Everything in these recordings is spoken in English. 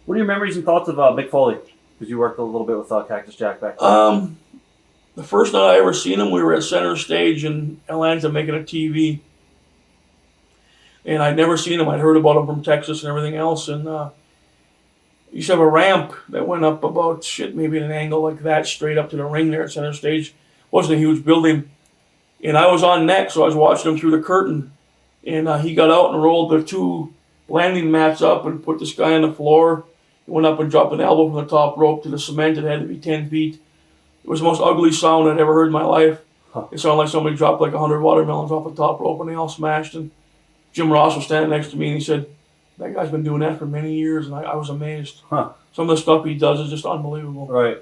What are your memories and thoughts of Mick Foley? Because you worked a little bit with Cactus Jack back then. The first night I ever seen him, we were at Center Stage in Atlanta making a TV. And I'd never seen him. I'd heard about him from Texas and everything else. And he used to have a ramp that went up about, maybe at an angle like that, straight up to the ring there at Center Stage. Wasn't a huge building. And I was on neck, so I was watching him through the curtain. And he got out and rolled the 2 landing mats up and put this guy on the floor. He went up and dropped an elbow from the top rope to the cement. It had to be 10 feet. It was the most ugly sound I'd ever heard in my life. It sounded like somebody dropped like 100 watermelons off the top rope and they all smashed. And Jim Ross was standing next to me and he said, that guy's been doing that for many years. And I was amazed. Some of the stuff he does is just unbelievable. Right.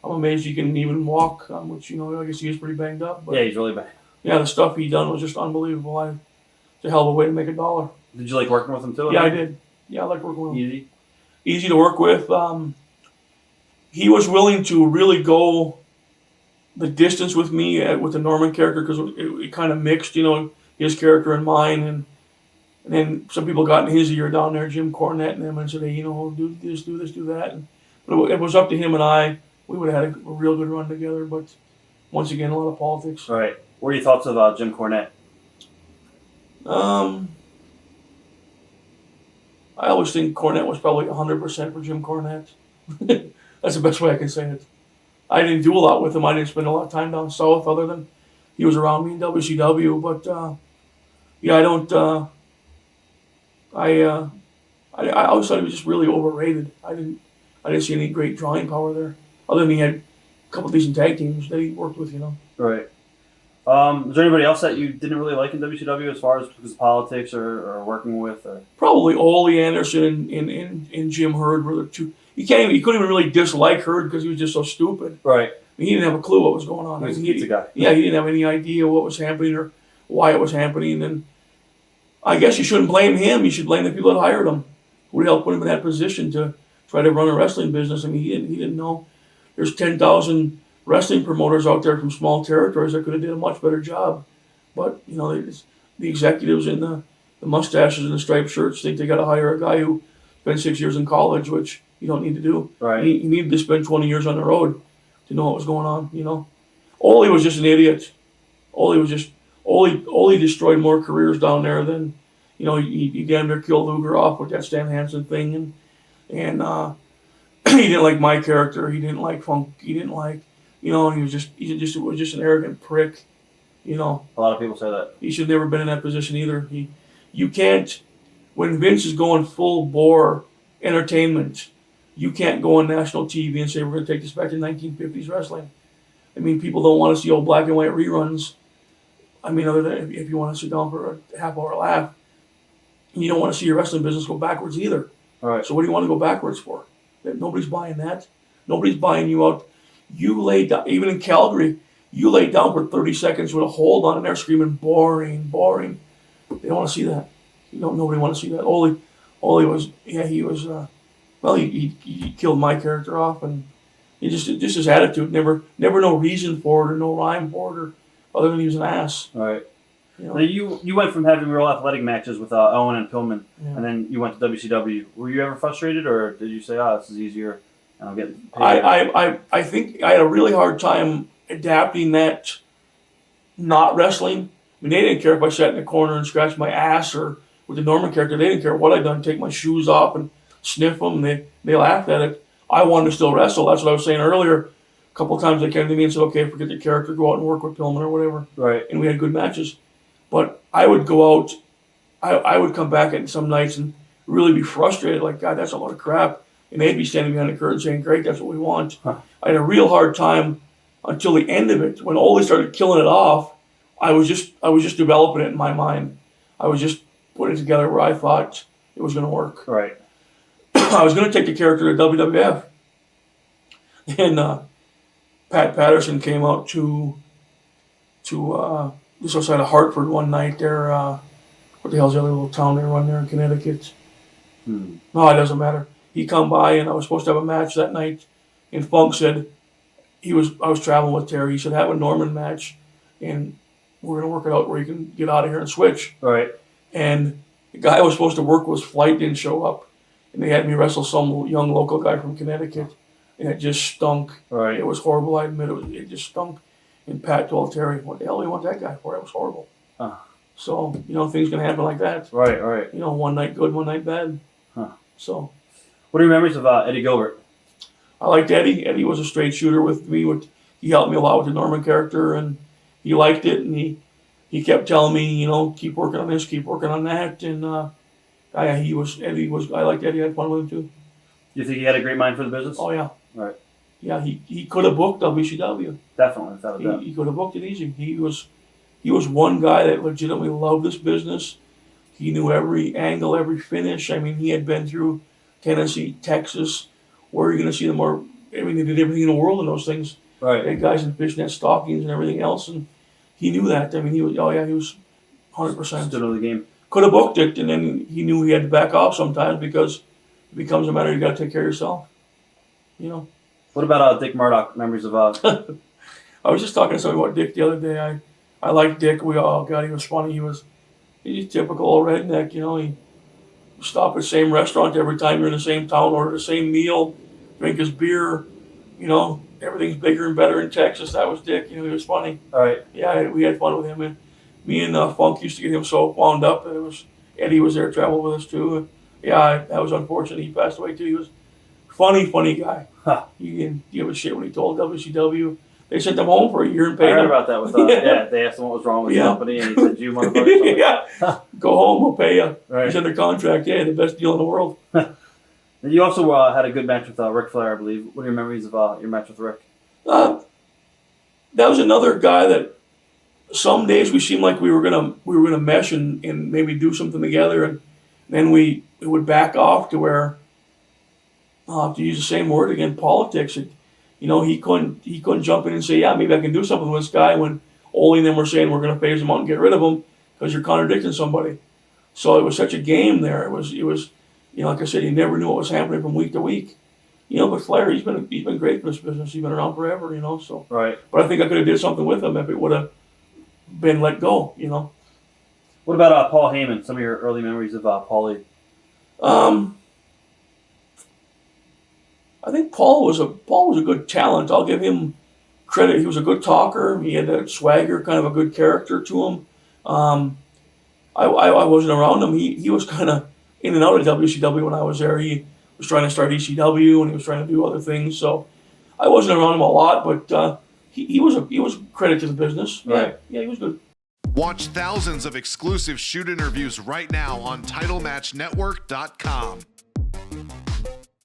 I'm amazed he can even walk, which, I guess he is pretty banged up. But yeah, he's really bad. Yeah, the stuff he done was just unbelievable. It's a hell of a way to make $1. Did you like working with him too? Yeah, I did. Yeah, I like working with him. Easy to work with. He was willing to really go the distance with me with the Norman character because it kind of mixed, his character and mine. And then some people got in his ear down there, Jim Cornette and them, and said, hey, do this, do that. But it was up to him and I. We would have had a real good run together. But once again, a lot of politics. Right. What are your thoughts of Jim Cornette? I always think Cornette was probably 100% for Jim Cornette. That's the best way I can say it. I didn't do a lot with him. I didn't spend a lot of time down south other than he was around me in WCW. But, I don't... I always thought he was just really overrated. I didn't see any great drawing power there. Other than he had a couple decent tag teams that he worked with, Right. Was there anybody else that you didn't really like in WCW as far as because of politics or working with? Or? Probably Ole Anderson and Jim Herd were the two. He couldn't even really dislike Herd because he was just so stupid. Right. He didn't have a clue what was going on. He was a pizza guy. Yeah, he didn't have any idea what was happening or why it was happening. And I guess you shouldn't blame him. You should blame the people that hired him, who helped put him in that position to try to run a wrestling business. I mean, he didn't know. There's 10,000 wrestling promoters out there from small territories that could have did a much better job. But, the executives and the mustaches and the striped shirts think they got to hire a guy who spent 6 years in college, which you don't need to do. Right. He needed to spend 20 years on the road to know what was going on, Ole was just an idiot. Ole destroyed more careers down there than, he damn near killed Luger off with that Stan Hansen thing. And he didn't like my character. He didn't like Funk. He didn't like... he was just an arrogant prick, A lot of people say that. He should have never been in that position either. You can't, when Vince is going full bore entertainment, you can't go on national TV and say we're going to take this back to 1950s wrestling. I mean, people don't want to see old black and white reruns. I mean, other than if you want to sit down for a half-hour laugh, and you don't want to see your wrestling business go backwards either. All right. So what do you want to go backwards for? Nobody's buying that. Nobody's buying you out. You laid down, even in Calgary, you laid down for 30 seconds with a hold on and they're screaming, boring, boring. They don't want to see that. Nobody want to see that. Ole was, he killed my character off and he just his attitude, never no reason for it or no rhyme for it or other than he was an ass. All right. Now you went from having real athletic matches with Owen and Pillman, and then you went to WCW. Were you ever frustrated or did you say, this is easier? And I'm getting paid. I think I had a really hard time adapting that not wrestling. I mean, they didn't care if I sat in the corner and scratched my ass or with the Norman character. They didn't care what I'd done, take my shoes off and sniff them. They laughed at it. I wanted to still wrestle. That's what I was saying earlier. A couple of times they came to me and said, okay, forget the character, go out and work with Pillman or whatever. Right. And we had good matches. But I would go out, I would come back at some nights and really be frustrated, like, God, that's a lot of crap. And they'd be standing behind the curtain saying, great, that's what we want. I had a real hard time until the end of it. When Ole started killing it off, I was just developing it in my mind. I was just putting it together where I thought it was going to work. Right. I was going to take the character to WWF. And Pat Patterson came out to just outside of Hartford one night there. What the hell's the other little town they run there in Connecticut? No, it doesn't matter. He come by and I was supposed to have a match that night. And Funk said, I was traveling with Terry. He said, have a Norman match and we're going to work it out where you can get out of here and switch. Right. And the guy I was supposed to work with, flight didn't show up. and they had me wrestle some young local guy from Connecticut, and it just stunk. Right. It was horrible. I admit it just stunk. And Pat told Terry, "What the hell do you want that guy for? It was horrible." So things can happen like that. Right. One night good, one night bad. Huh. So. What are your memories of Eddie Gilbert? I liked Eddie. Eddie was a straight shooter with me. He helped me a lot with the Norman character, and he liked it. And he kept telling me, keep working on this, keep working on that. And Eddie was. I liked Eddie. I had fun with him too. You think he had a great mind for the business? Oh yeah. Right. Yeah, he could have booked WCW. Definitely, without a doubt. He could have booked it easy. He was one guy that legitimately loved this business. He knew every angle, every finish. I mean, he had been through Tennessee, Texas. Where are you going to see them more? I mean, they did everything in the world in those things. Right. They had guys in fishnet stockings and everything else, and he knew that. I mean, he was 100%. Stood on the game. Could have booked it, and then he knew he had to back off sometimes because it becomes a matter you got to take care of yourself. What about Dick Murdoch? Memories of I was just talking to somebody about Dick the other day. I liked Dick. He was funny. He's typical old redneck. He stop at the same restaurant every time you're in the same town, order the same meal, drink his beer. Everything's bigger and better in Texas. That was Dick. He was funny. All right. Yeah, we had fun with him. And me and Funk used to get him so wound up. Eddie was there, traveled with us too. Yeah, that was unfortunate. He passed away too. He was funny guy. Huh. He didn't give a shit when he told WCW. They sent him home for a year and paid I heard him. about that with they asked him what was wrong with the company, and he said, "You motherfucker." Yeah, go home, we'll pay you. Right. He's under contract. Yeah, the best deal in the world. You also had a good match with Ric Flair, I believe. What are your memories of your match with Ric? That was another guy that some days we seemed like we were gonna mesh and maybe do something together, and then it would back off to where, to use the same word again, politics. He couldn't jump in and say, yeah, maybe I can do something with this guy when Ole and them were saying we're going to phase him out and get rid of him because you're contradicting somebody. So it was such a game there. It was like I said, you never knew what was happening from week to week. But Flair, he's been great for this business. He's been around forever. So. Right. But I think I could have did something with him if it would have been let go. What about Paul Heyman? Some of your early memories of Paulie? I think Paul was a good talent. I'll give him credit. He was a good talker. He had that swagger, kind of a good character to him. I wasn't around him. He was kind of in and out of WCW when I was there. He was trying to start ECW and he was trying to do other things. So I wasn't around him a lot, but he was credit to the business. Right. Yeah, he was good. Watch thousands of exclusive shoot interviews right now on TitleMatchNetwork.com.